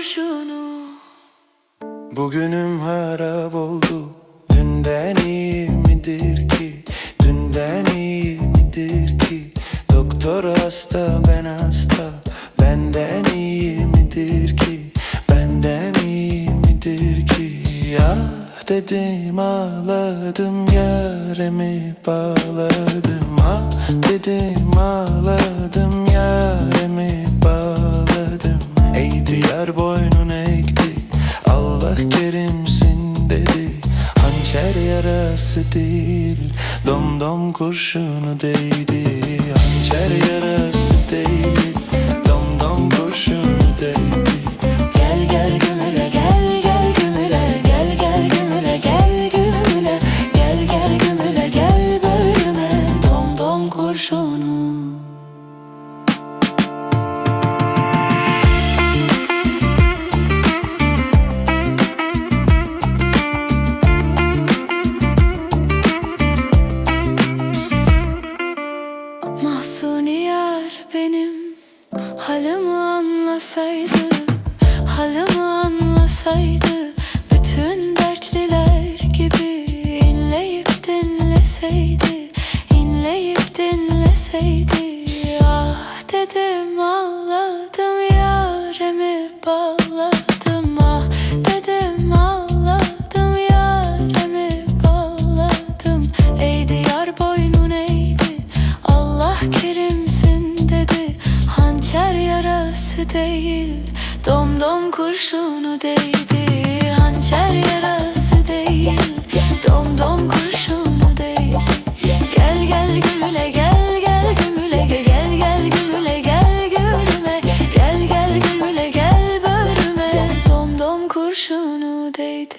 kurşunu. Bugünüm harap oldu, dünden iyi midir ki? Dünden iyi midir ki? Doktor hasta, ben hasta, benden iyi midir ki? Benden iyi midir ki? Ah dedim ağladım, yaremi bağladım. Ah dedim ağladım, yaremi bağladım. Ey diyar boynun eğdi, Allah kerimsin dedi. Hançer yarası değil, domdom kurşunu değdi. Hançer yarası değil, domdom kurşunu değdi. Gel gel gümüle, gel gel gümüle, gel gel gümüle, gel gümüle, gel gel gümüle, gel bölüme, domdom kurşunu. Mahsuni yar benim halımı anlasaydı, halımı anlasaydı, bütün dertliler gibi inleyip dinleseydi, inleyip dinleseydi. Ah dedim ağladım, yaremi bağladım. Ah dedim ağladım, yaremi bağladım. Ey diyar boynun eğdi, Allah kerimsin dedi. Hançer yarası değil, domdom kurşunu değdi. Hançer yarası değil, domdom kurşunu değdi. Gel gel gümüle, gel gel gümüle, gel gel gümüle, gel gülüme, gel gel gümüle, gel bölüme, domdom kurşunu değdi.